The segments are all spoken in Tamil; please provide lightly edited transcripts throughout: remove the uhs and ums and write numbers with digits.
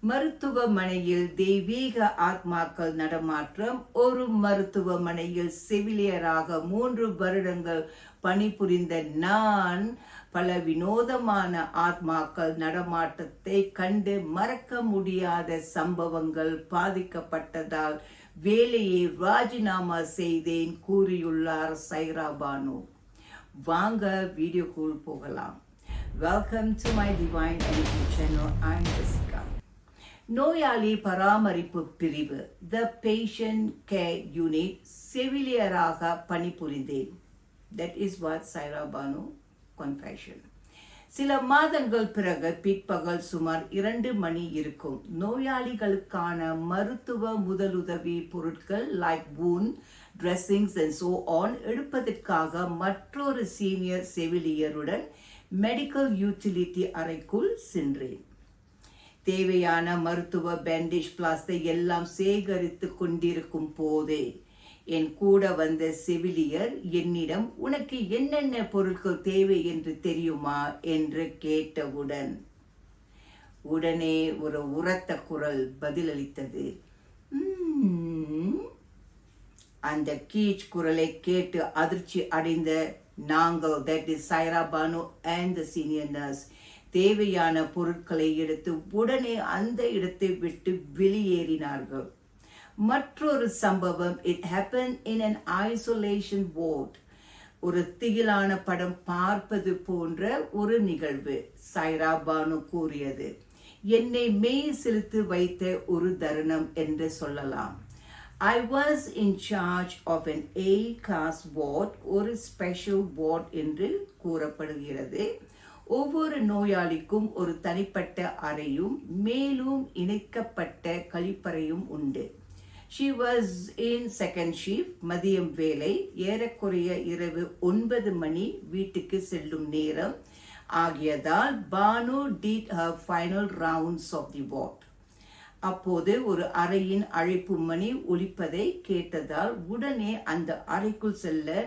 மருத்துவமனையில் தெய்வீக ஆத்மாக்கள் நடமாட்டம். ஒரு மருத்துவமனையில் செவிலியராக 3 வருடங்கள் பணிபுரிந்த நான் பல வினோதமான ஆத்மாக்கள் நடமாட்டத்தை கண்டு மறக்க முடியாத சம்பவங்கள் பாதிக்கப்பட்டதால் வேலையை ராஜினாமா செய்தேன் கூறியுள்ளார் சைரா பானு. வாங்க வீடியோக்குள் போகலாம். Welcome to my divine energy channel. I am Jessica. நோயாளி பராமரிப்பு பிரிவு த பேஷண்ட் கேர் யூனிட் செவிலியராக பணிபுரிந்தேன். That is what Saira Banu confession. சில மாதங்கள் பிறகு பிற்பகல் சுமார் 2 மணி இருக்கும். நோயாளிகளுக்கான மருத்துவ முதலுதவி பொருட்கள் like wound dressings and so on எடுப்பதற்காக மற்றொரு சீனியர் செவிலியருடன் மெடிக்கல் யூட்டிலிட்டி அறைக்குள் சென்றேன். தேவையான மருத்துவ பேண்டேஜ் பிளாஸ்டர் எல்லாம் சேகரித்து கொண்டிருக்கும் போதே என் கூட வந்த செவிலியர் என்னிடம், உனக்கு என்னென்ன பொருட்கள் தேவை என்று தெரியுமா என்று கேட்டவுடன் உடனே ஒரு உரத்த குரல் பதிலளித்தது. அந்த கீச் குரலை கேட்டு அதிர்ச்சி அடைந்த நாங்கள், that is Saira Banu and the senior nurse, தேவையான பொருட்களை எடுத்து உடனே அந்த இடத்தை விட்டு வெளியேறினார்கள். மற்றொரு சம்பவம், it happened in an isolation ward. ஒரு திகிலான படம் பார்ப்பது போன்ற ஒரு நிகழ்வு. சைரா பானு கூறியது என்னை மெய் சிலுத்து வைத்த ஒரு தருணம் என்று சொல்லலாம். I was in charge of an A-class ward, ஒரு ஸ்பெஷல் வார்ட் என்று கூறப்படுகிறது. ஒவ்வொரு நோயாளிக்கும் ஒரு தனிப்பட்ட அறையும் மேலும் இணைக்கப்பட்ட கழிப்பறையும் உண்டு. She was in second shift, மதியம் வேலை, ஏறக்குறைய இரவு 9 மணி வீட்டுக்கு செல்லும் நேரம் ஆகியதால் Banu did her final rounds of the ward. அப்போது ஒரு அறையின் அழைப்பு மணி ஒலிப்பதை கேட்டதால் உடனே அந்த அறைக்குள் செல்ல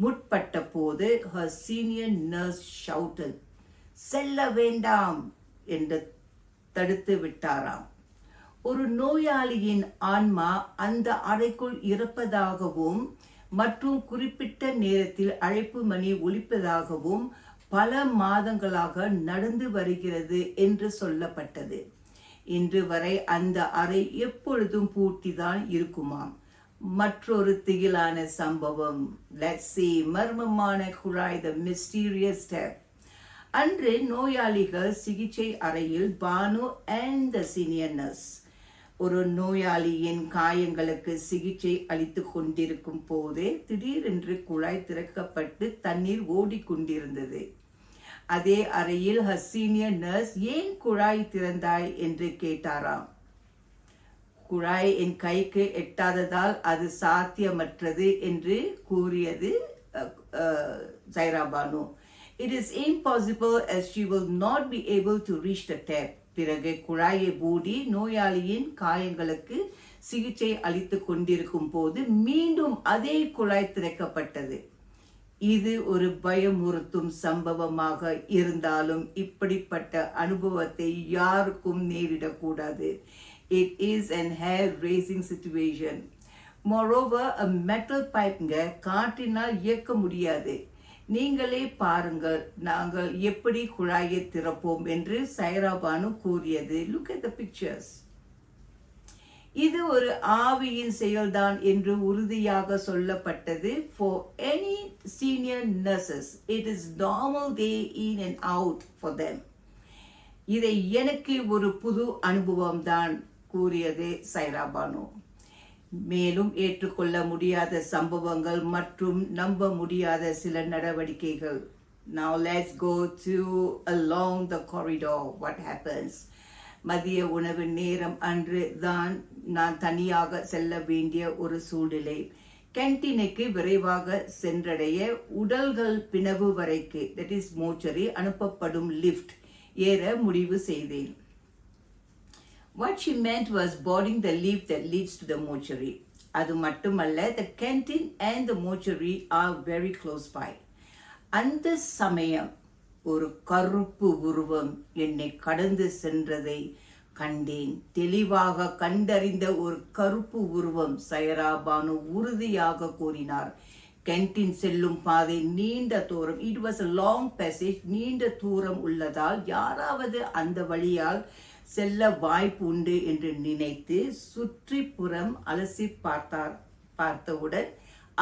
முற்பட்ட போது her senior nurse shouted, செல்ல வேண்டாம் என்று தடுத்து விட்டாராம். ஒரு நோயாளியின் ஆன்மா அந்த அறைக்குள் இருப்பதாகவும் மற்றும் குறிப்பிட்ட நேரத்தில் அழைப்பு மணி ஒலிப்பதாகவும் பல மாதங்களாக நடந்து வருகிறது என்று சொல்லப்பட்டது. இன்று வரை அந்த அறை எப்பொழுதும் பூட்டிதான் இருக்குமாம். மற்றொரு திகிலான சம்பவம், லெட்ஸ் see, மர்மமான குழாய், the mysterious step. அன்று நோயாளிகள் சிகிச்சை அறையில் Banu and the senior nurse ஒரு நோயாளியின் காயங்களுக்கு சிகிச்சை அளித்து கொண்டிருக்கும் போதே திடீரென்று குழாய் திறக்கப்பட்டு தண்ணீர் ஓடிக்கொண்டிருந்தது. அதே அறையில் her senior nurse, ஏன் குழாய் திறந்தாய் என்று கேட்டாராம். குழாய் என் கைக்கு எட்டாததால் அது சாத்தியமற்றது என்று கூறியது Saira Banu. It is impossible as she will not be able to reach the tap. பிறகு குழாயை மூடி நோயாளியின் காயங்களுக்கு சிகிச்சை அளித்து கொண்டிருக்கும் போது மீண்டும் அதே குழாய் திறக்கப்பட்டது. இது ஒரு பயமுறுத்தும் சம்பவமாக இருந்தாலும் இப்படிப்பட்ட அனுபவத்தை யாருக்கும் நேரிடக்கூடாது. It is an hair-raising situation. Moreover, a metal pipe காற்றினால் இயக்க முடியாது. நீங்களே பாருங்கள் நாங்கள் எப்படி குழாயை திறப்போம் என்று சைரா பானு கூறியது. Look at the pictures. இது ஒரு ஆவியின் செயல்தான் என்று உறுதியாக சொல்லப்பட்டது. For any senior nurses, it is normal day in and out for them. இதை எனக்கு ஒரு புது அனுபவம் தான் கூறியது சைரா பானு. மேலும் ஏற்றுக்கொள்ள முடியாத சம்பவங்கள் மற்றும் நம்ப முடியாத சில நடவடிக்கைகள். Now let's go to along the corridor. What happens? மதிய உணவு நேரம் அன்று தான் நான் தனியாக செல்ல வேண்டிய ஒரு சூழ்நிலை. கேன்டீனுக்கு விரைவாக சென்றடைய உடல்கள் பிணவு வரைக்கு, that is mortuary, அனுப்பப்படும் லிஃப்ட் ஏற முடிவு செய்தேன். What she meant was boarding the lift that leads to the mortuary. அது மட்டுமல்ல, the canteen and the mortuary are very close by. அந்த சமயம் ஒரு கருப்பு உருவம் என்னை கடந்து சென்றதை கண்டேன். தெளிவாக கண்டறிந்த ஒரு கருப்பு உருவம். சைரா பானு உறுதியாக கூறினார். கென்டின் செல்லும் பாதை நீண்ட தூரம். It was a long passage. நீண்ட தூரம் உள்ளதால் யாராவது அந்த வழியால் செல்ல வாய்ப்பு உண்டு என்று நினைத்து சுற்றிப்புறம் அலசி பார்த்தவுடன்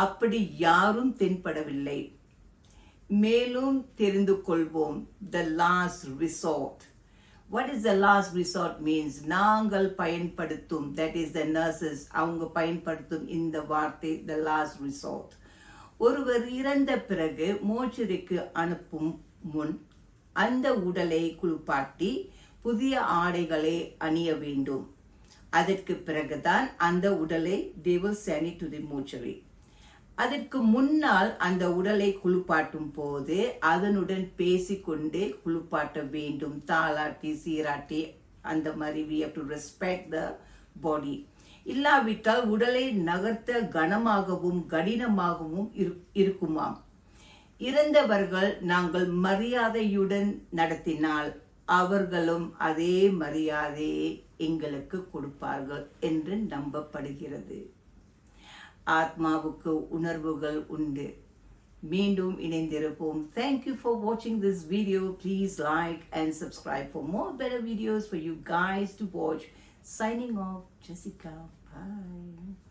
அப்படி யாரும் தென்படவில்லை. மேலும் தெரிந்து கொள்வோம். The last resort. What is the last resort means? நாங்கள் பயன்படுத்தும், that is the nurses, அவங்க பயன்படுத்தும் இந்த வார்த்தை the last resort. ஒருவர் இறந்த பிறகு மோச்சரிக்கு அனுப்பும் முன் அந்த உடலை குளிப்பாட்டி புதிய ஆடைகளை அணிய வேண்டும். அதற்கு பிறகுதான் அந்த உடலை they will send it to the mortuary. அதற்கு முன்னால் அந்த உடலை குளிப்பாட்டும் போது அதனுடன் பேசிக்கொண்டே குளிப்பாட்ட வேண்டும். தாளாட்டி சீராட்டி அந்த மாதிரி we have to respect the body. இல்லாவிட்டால் உடலை நகர்த்த கனமாகவும் கடினமாகவும் இருக்குமாம். இறந்தவர்கள் நாங்கள் மரியாதையுடன் நடத்தினால் அவர்களும் அதே மரியாதையை எங்களுக்கு கொடுப்பார்கள் என்று நம்பப்படுகிறது. ஆத்மாவுக்கு உணர்வுகள் உண்டு. மீண்டும் இணைந்திருப்போம். Thank you for watching this video. Please like and subscribe for more better videos for you guys to watch. Signing off, Jessica. Bye.